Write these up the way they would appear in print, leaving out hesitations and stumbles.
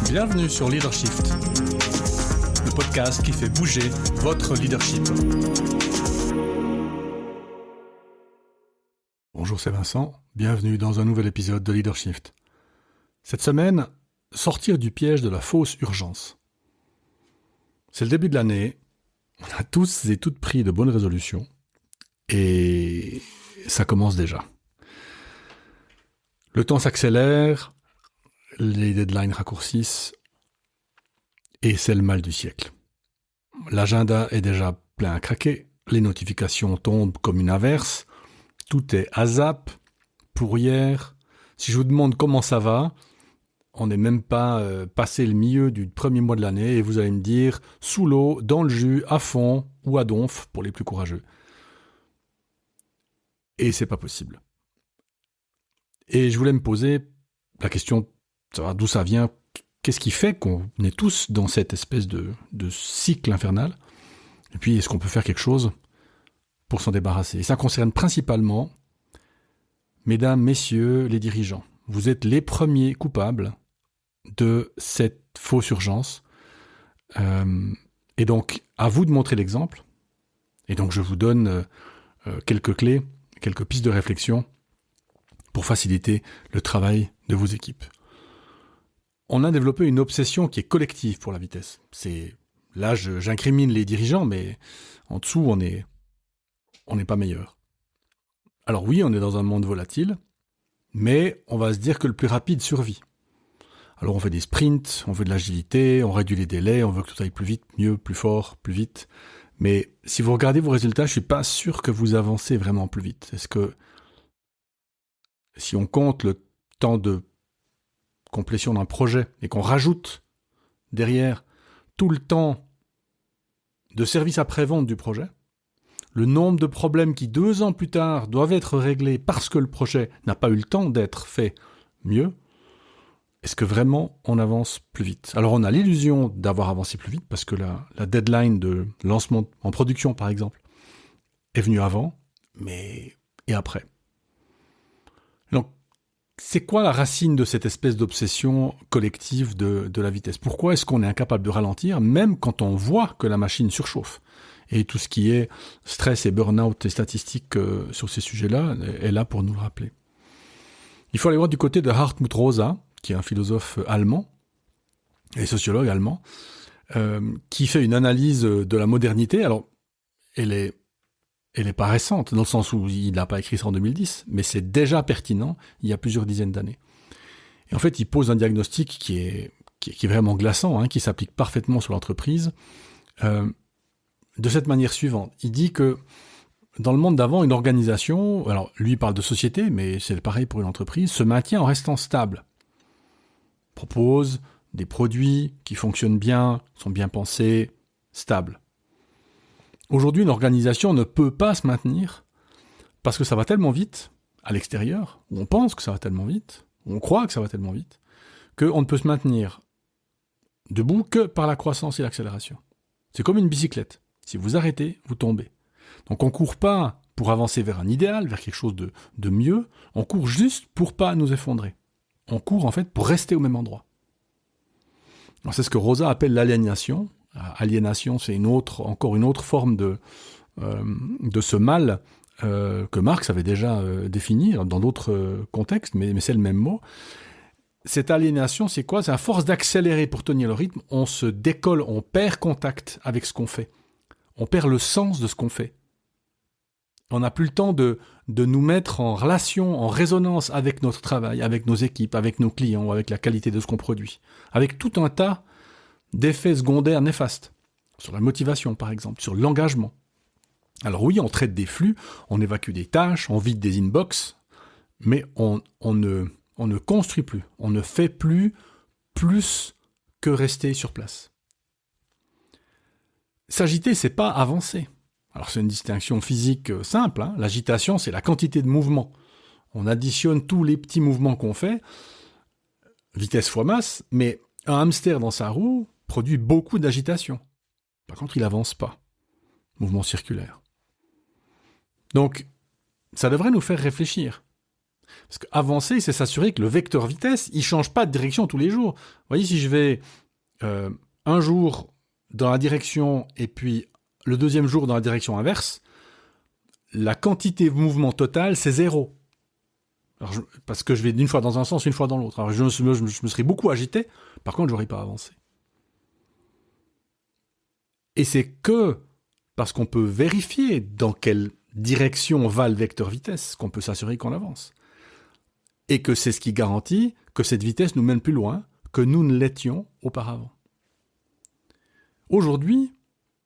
Bienvenue sur Leadershift, le podcast qui fait bouger votre leadership. Bonjour, c'est Vincent. Bienvenue dans un nouvel épisode de Leadershift. Cette semaine, sortir du piège de la fausse urgence. C'est le début de l'année. On a tous et toutes pris de bonnes résolutions. Et ça commence déjà. Le temps s'accélère, les deadlines raccourcissent, et c'est le mal du siècle. L'agenda est déjà plein à craquer, les notifications tombent comme une averse, tout est ASAP, pour hier. Si je vous demande comment ça va, on n'est même pas passé le milieu du premier mois de l'année, et vous allez me dire sous l'eau, dans le jus, à fond ou à donf pour les plus courageux. Et c'est pas possible. Et je voulais me poser la question, savoir d'où ça vient, qu'est-ce qui fait qu'on est tous dans cette espèce de cycle infernal, et puis est-ce qu'on peut faire quelque chose pour s'en débarrasser. Et ça concerne principalement, mesdames, messieurs, les dirigeants. Vous êtes les premiers coupables de cette fausse urgence, et donc à vous de montrer l'exemple, et donc je vous donne quelques clés, quelques pistes de réflexion pour faciliter le travail de vos équipes. On a développé une obsession qui est collective pour la vitesse. Là, j'incrimine les dirigeants, mais en dessous, on n'est pas meilleur. Alors oui, on est dans un monde volatile, mais on va se dire que le plus rapide survit. Alors on fait des sprints, on veut de l'agilité, on réduit les délais, on veut que tout aille plus vite, mieux, plus fort, plus vite. Mais si vous regardez vos résultats, je ne suis pas sûr que vous avancez vraiment plus vite. Est-ce que si on compte le temps de complétion d'un projet et qu'on rajoute derrière tout le temps de service après-vente du projet, le nombre de problèmes qui 2 ans plus tard doivent être réglés parce que le projet n'a pas eu le temps d'être fait mieux, est-ce que vraiment on avance plus vite ? Alors on a l'illusion d'avoir avancé plus vite parce que la deadline de lancement en production par exemple est venue avant, mais et après ? Donc, c'est quoi la racine de cette espèce d'obsession collective de la vitesse ? Pourquoi est-ce qu'on est incapable de ralentir, même quand on voit que la machine surchauffe ? Et tout ce qui est stress et burn-out et statistiques sur ces sujets-là est là pour nous le rappeler. Il faut aller voir du côté de Hartmut Rosa, qui est un philosophe allemand et sociologue allemand, qui fait une analyse de la modernité. Alors, elle est pas récente, dans le sens où il n'a pas écrit ça en 2010, mais c'est déjà pertinent il y a plusieurs dizaines d'années. Et en fait, il pose un diagnostic qui est vraiment glaçant, qui s'applique parfaitement sur l'entreprise, de cette manière suivante. Il dit que dans le monde d'avant, une organisation, alors lui parle de société, mais c'est pareil pour une entreprise, se maintient en restant stable. Propose des produits qui fonctionnent bien, sont bien pensés, stables. Aujourd'hui, une organisation ne peut pas se maintenir parce que ça va tellement vite à l'extérieur, où on pense que ça va tellement vite, où on croit que ça va tellement vite, qu'on ne peut se maintenir debout que par la croissance et l'accélération. C'est comme une bicyclette. Si vous arrêtez, vous tombez. Donc on ne court pas pour avancer vers un idéal, vers quelque chose de mieux, on court juste pour pas nous effondrer. On court en fait pour rester au même endroit. Alors, c'est ce que Rosa appelle l'aliénation. Aliénation, c'est encore une autre forme de ce mal que Marx avait déjà défini dans d'autres contextes, mais c'est le même mot. Cette aliénation, c'est quoi ? C'est à force d'accélérer pour tenir le rythme, on se décolle, on perd contact avec ce qu'on fait. On perd le sens de ce qu'on fait. On n'a plus le temps de nous mettre en relation, en résonance avec notre travail, avec nos équipes, avec nos clients, avec la qualité de ce qu'on produit. Avec tout un tas d'effets secondaires néfastes. Sur la motivation, par exemple, sur l'engagement. Alors oui, on traite des flux, on évacue des tâches, on vide des inbox, mais on ne construit plus, on ne fait plus que rester sur place. S'agiter, c'est pas avancer. Alors c'est une distinction physique simple, L'agitation, c'est la quantité de mouvement. On additionne tous les petits mouvements qu'on fait, vitesse fois masse, mais un hamster dans sa roue produit beaucoup d'agitation. Par contre, il n'avance pas. Mouvement circulaire. Donc, ça devrait nous faire réfléchir. Parce qu'avancer, c'est s'assurer que le vecteur vitesse, il change pas de direction tous les jours. Vous voyez, si je vais un jour dans la direction et puis le deuxième jour dans la direction inverse, la quantité de mouvement total, c'est 0. Alors parce que je vais d'une fois dans un sens, une fois dans l'autre. Alors je me serais beaucoup agité, par contre, je n'aurais pas avancé. Et c'est que parce qu'on peut vérifier dans quelle direction va le vecteur vitesse qu'on peut s'assurer qu'on avance. Et que c'est ce qui garantit que cette vitesse nous mène plus loin que nous ne l'étions auparavant. Aujourd'hui,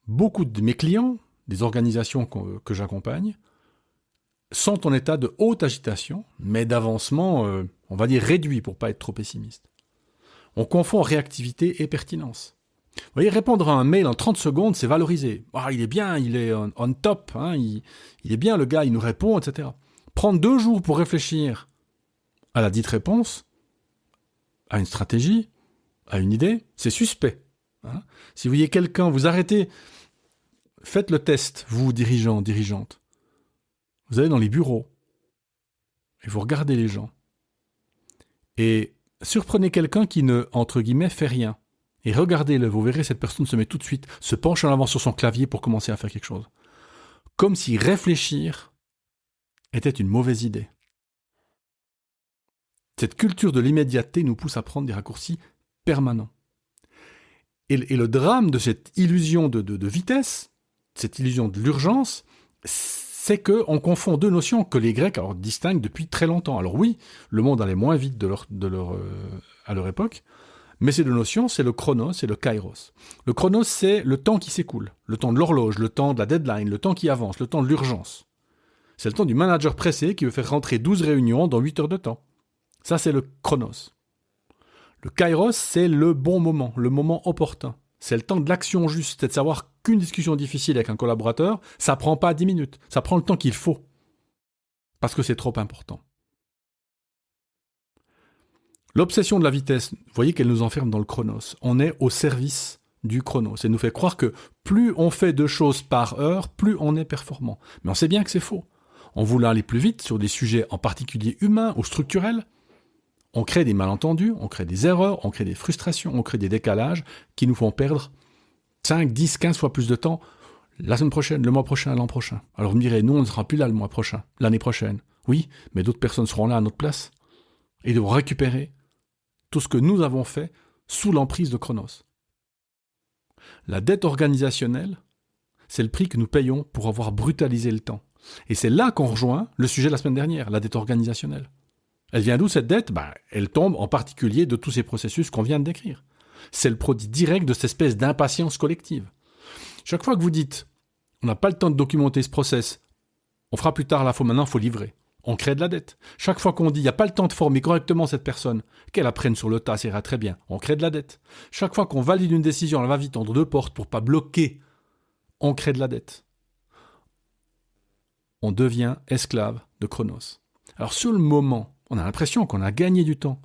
beaucoup de mes clients, des organisations que j'accompagne, sont en état de haute agitation, mais d'avancement, on va dire réduit pour ne pas être trop pessimiste. On confond réactivité et pertinence. Vous voyez, répondre à un mail en 30 secondes, c'est valorisé. Ah, il est bien, il est on top, hein, il est bien le gars, il nous répond, etc. Prendre 2 jours pour réfléchir à la dite réponse, à une stratégie, à une idée, c'est suspect. Hein. Si vous voyez quelqu'un, vous arrêtez, faites le test, vous, dirigeants, dirigeantes. Vous allez dans les bureaux et vous regardez les gens. Et surprenez quelqu'un qui ne, entre guillemets, fait rien. Et regardez-le, vous verrez, cette personne se met tout de suite, se penche en avant sur son clavier pour commencer à faire quelque chose. Comme si réfléchir était une mauvaise idée. Cette culture de l'immédiateté nous pousse à prendre des raccourcis permanents. Et le drame de cette illusion de vitesse, cette illusion de l'urgence, c'est qu'on confond 2 notions que les Grecs distinguent depuis très longtemps. Alors oui, le monde allait moins vite à leur époque, mais ces 2 notions, c'est le chronos et le kairos. Le chronos, c'est le temps qui s'écoule, le temps de l'horloge, le temps de la deadline, le temps qui avance, le temps de l'urgence. C'est le temps du manager pressé qui veut faire rentrer 12 réunions dans 8 heures de temps. Ça, c'est le chronos. Le kairos, c'est le bon moment, le moment opportun. C'est le temps de l'action juste, c'est de savoir qu'une discussion difficile avec un collaborateur, ça prend pas 10 minutes, ça prend le temps qu'il faut. Parce que c'est trop important. L'obsession de la vitesse, vous voyez qu'elle nous enferme dans le chronos. On est au service du chronos. Elle nous fait croire que plus on fait 2 choses par heure, plus on est performant. Mais on sait bien que c'est faux. En voulant aller plus vite sur des sujets en particulier humains ou structurels, on crée des malentendus, on crée des erreurs, on crée des frustrations, on crée des décalages qui nous font perdre 5, 10, 15 fois plus de temps la semaine prochaine, le mois prochain, l'an prochain. Alors vous me direz, nous on ne sera plus là le mois prochain, l'année prochaine. Oui, mais d'autres personnes seront là à notre place et devront récupérer tout ce que nous avons fait sous l'emprise de Chronos. La dette organisationnelle, c'est le prix que nous payons pour avoir brutalisé le temps. Et c'est là qu'on rejoint le sujet de la semaine dernière, la dette organisationnelle. Elle vient d'où cette dette ? Elle tombe en particulier de tous ces processus qu'on vient de décrire. C'est le produit direct de cette espèce d'impatience collective. Chaque fois que vous dites « on n'a pas le temps de documenter ce process, on fera plus tard, là, maintenant, il faut livrer », on crée de la dette. Chaque fois qu'on dit « il n'y a pas le temps de former correctement cette personne, qu'elle apprenne sur le tas, ça ira très bien », on crée de la dette. Chaque fois qu'on valide une décision, elle va vite entre 2 portes pour ne pas bloquer, on crée de la dette. On devient esclave de Chronos. Alors sur le moment, on a l'impression qu'on a gagné du temps,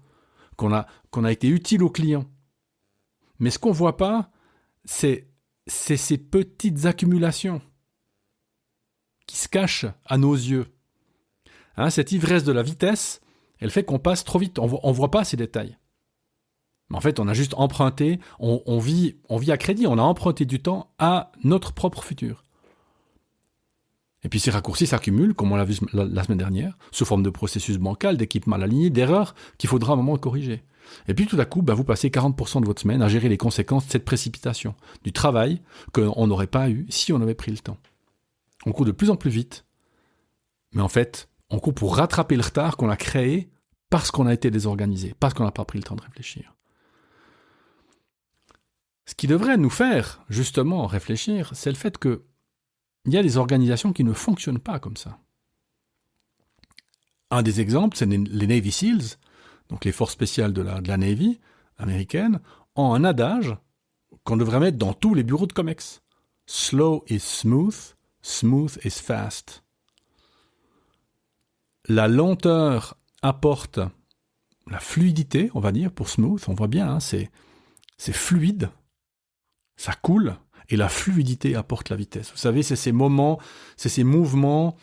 qu'on a été utile au client. Mais ce qu'on ne voit pas, c'est ces petites accumulations qui se cachent à nos yeux. Hein, cette ivresse de la vitesse, elle fait qu'on passe trop vite. On voit pas ces détails. Mais en fait, on a juste emprunté, on vit à crédit, on a emprunté du temps à notre propre futur. Et puis ces raccourcis s'accumulent, comme on l'a vu la semaine dernière, sous forme de processus bancal, d'équipes mal alignées, d'erreurs qu'il faudra à un moment corriger. Et puis tout à coup, vous passez 40% de votre semaine à gérer les conséquences de cette précipitation, du travail qu'on n'aurait pas eu si on avait pris le temps. On court de plus en plus vite, mais en fait, on court pour rattraper le retard qu'on a créé parce qu'on a été désorganisé, parce qu'on n'a pas pris le temps de réfléchir. Ce qui devrait nous faire, justement, réfléchir, c'est le fait que il y a des organisations qui ne fonctionnent pas comme ça. Un des exemples, c'est les Navy Seals, donc les forces spéciales de la Navy américaine, ont un adage qu'on devrait mettre dans tous les bureaux de COMEX. Slow is smooth, smooth is fast. La lenteur apporte la fluidité, on va dire, pour smooth, on voit bien, c'est fluide, ça coule, et la fluidité apporte la vitesse. Vous savez, c'est ces moments, c'est ces mouvements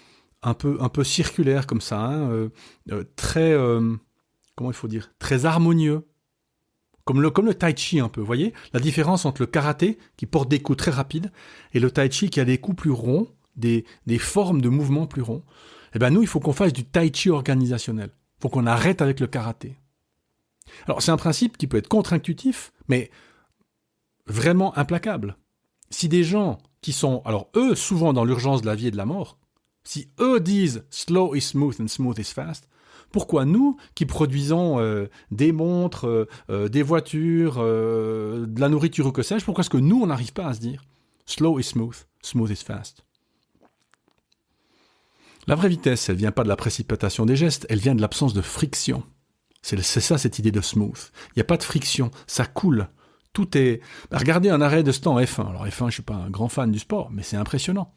un peu circulaire comme ça, hein, très, comment il faut dire, très harmonieux. Comme le tai chi un peu, vous voyez la différence entre le karaté, qui porte des coups très rapides, et le tai chi qui a des coups plus ronds, des formes de mouvements plus ronds. Eh bien nous, il faut qu'on fasse du tai chi organisationnel. Il faut qu'on arrête avec le karaté. Alors c'est un principe qui peut être contre-intuitif, mais vraiment implacable. Si des gens qui sont, alors eux, souvent dans l'urgence de la vie et de la mort, si eux disent « slow is smooth and smooth is fast », pourquoi nous, qui produisons des montres, des voitures, de la nourriture ou que sais-je, pourquoi est-ce que nous, on n'arrive pas à se dire « slow is smooth, smooth is fast ». La vraie vitesse, elle vient pas de la précipitation des gestes, elle vient de l'absence de friction. C'est ça, cette idée de smooth. Il n'y a pas de friction, ça coule. Tout est... Regardez un arrêt de ce temps F1. Alors F1, je ne suis pas un grand fan du sport, mais c'est impressionnant.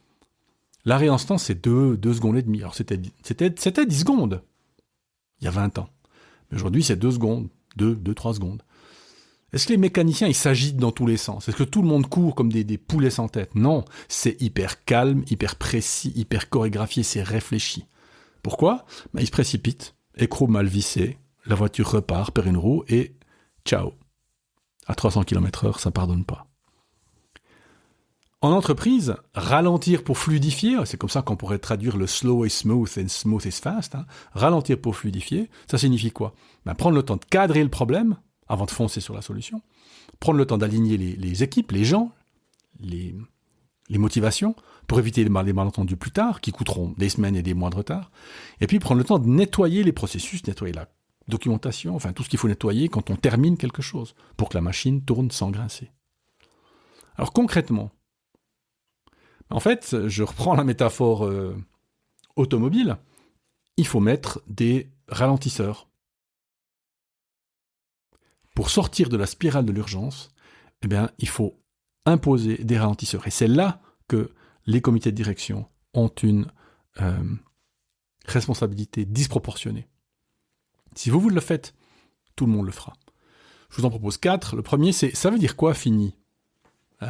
L'arrêt en ce temps, c'est 2 secondes et demie. Alors c'était 10 secondes, il y a 20 ans. Mais aujourd'hui, c'est 2 secondes, 3 secondes. Est-ce que les mécaniciens, ils s'agitent dans tous les sens? Est-ce que tout le monde court comme des poulets sans tête? Non, c'est hyper calme, hyper précis, hyper chorégraphié, c'est réfléchi. Pourquoi? Ils se précipitent, écrou mal vissé, la voiture repart, perd une roue et ciao. À 300 km/h, ça pardonne pas. En entreprise, ralentir pour fluidifier, c'est comme ça qu'on pourrait traduire le slow is smooth and smooth is fast. Hein. Ralentir pour fluidifier, ça signifie quoi? Prendre le temps de cadrer le problème avant de foncer sur la solution. Prendre le temps d'aligner les équipes, les gens, les motivations, pour éviter les malentendus plus tard, qui coûteront des semaines et des mois de retard. Et puis prendre le temps de nettoyer les processus, nettoyer la documentation, enfin tout ce qu'il faut nettoyer quand on termine quelque chose, pour que la machine tourne sans grincer. Alors concrètement, en fait, je reprends la métaphore automobile, il faut mettre des ralentisseurs. Pour sortir de la spirale de l'urgence, eh bien, il faut imposer des ralentisseurs. Et c'est là que les comités de direction ont une responsabilité disproportionnée. Si vous le faites, tout le monde le fera. Je vous en propose 4. Le premier, c'est, ça veut dire quoi fini?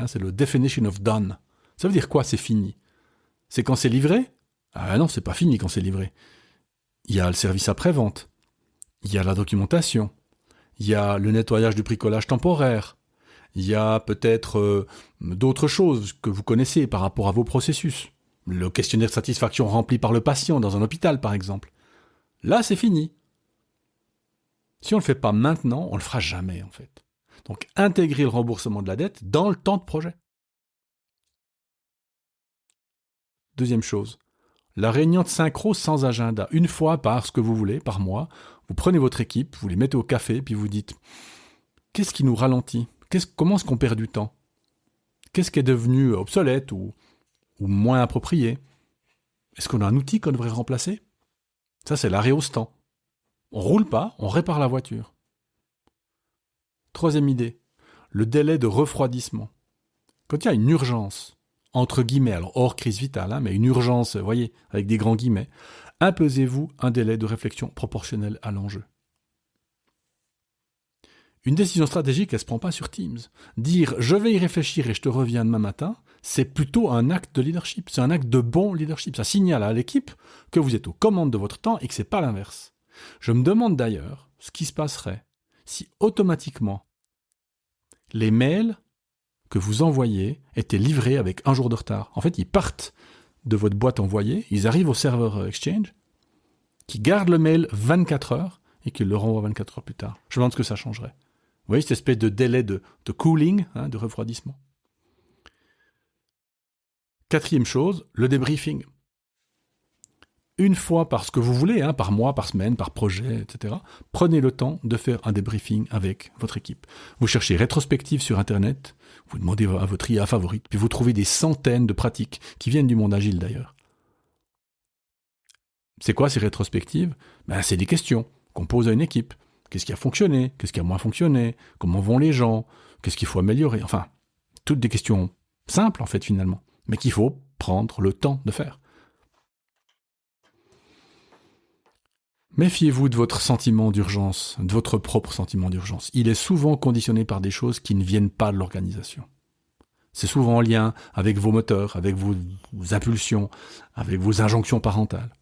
C'est le definition of done. Ça veut dire quoi c'est fini? C'est quand c'est livré? Ah non, c'est pas fini quand c'est livré. Il y a le service après-vente. Il y a la documentation. Il y a le nettoyage du bricolage temporaire. Il y a peut-être d'autres choses que vous connaissez par rapport à vos processus. Le questionnaire de satisfaction rempli par le patient dans un hôpital, par exemple. Là, c'est fini. Si on ne le fait pas maintenant, on ne le fera jamais, en fait. Donc, intégrer le remboursement de la dette dans le temps de projet. Deuxième chose, la réunion de synchro sans agenda. Une fois par ce que vous voulez, par mois, vous prenez votre équipe, vous les mettez au café, puis vous dites « Qu'est-ce qui nous ralentit? Comment est-ce qu'on perd du temps? Qu'est-ce qui est devenu obsolète ou moins approprié? Est-ce qu'on a un outil qu'on devrait remplacer ?» Ça, c'est l'arrêt au stand. On roule pas, on répare la voiture. Troisième idée, le délai de refroidissement. Quand il y a une urgence, entre guillemets, alors hors crise vitale, mais une urgence, vous voyez, avec des grands guillemets, imposez-vous un délai de réflexion proportionnel à l'enjeu. Une décision stratégique, elle ne se prend pas sur Teams. Dire « je vais y réfléchir et je te reviens demain matin », c'est plutôt un acte de leadership, c'est un acte de bon leadership. Ça signale à l'équipe que vous êtes aux commandes de votre temps et que ce n'est pas l'inverse. Je me demande d'ailleurs ce qui se passerait si automatiquement les mails que vous envoyez étaient livrés avec un jour de retard. En fait, ils partent de votre boîte envoyée, ils arrivent au serveur Exchange, qui garde le mail 24 heures et qui le renvoie 24 heures plus tard. Je me demande ce que ça changerait. Vous voyez cette espèce de délai de cooling, de refroidissement. Quatrième chose, le débriefing. Une fois par ce que vous voulez, par mois, par semaine, par projet, etc. Prenez le temps de faire un débriefing avec votre équipe. Vous cherchez rétrospective sur Internet, vous demandez à votre IA favorite, puis vous trouvez des centaines de pratiques qui viennent du monde agile d'ailleurs. C'est quoi ces rétrospectives? C'est des questions qu'on pose à une équipe. Qu'est-ce qui a fonctionné? Qu'est-ce qui a moins fonctionné? Comment vont les gens? Qu'est-ce qu'il faut améliorer? Enfin, toutes des questions simples en fait finalement, mais qu'il faut prendre le temps de faire. Méfiez-vous de votre sentiment d'urgence, de votre propre sentiment d'urgence. Il est souvent conditionné par des choses qui ne viennent pas de l'organisation. C'est souvent en lien avec vos moteurs, avec vos impulsions, avec vos injonctions parentales.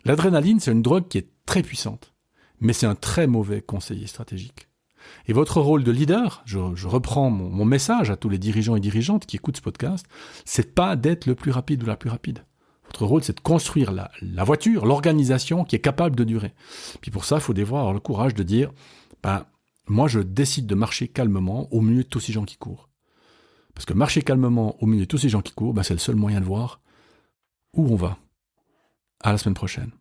L'adrénaline, c'est une drogue qui est très puissante, mais c'est un très mauvais conseiller stratégique. Et votre rôle de leader, je reprends mon message à tous les dirigeants et dirigeantes qui écoutent ce podcast, c'est pas d'être le plus rapide ou la plus rapide. Votre rôle, c'est de construire la voiture, l'organisation qui est capable de durer. Puis pour ça, il faut avoir le courage de dire, moi, je décide de marcher calmement au milieu de tous ces gens qui courent. Parce que marcher calmement au milieu de tous ces gens qui courent, c'est le seul moyen de voir où on va. À la semaine prochaine.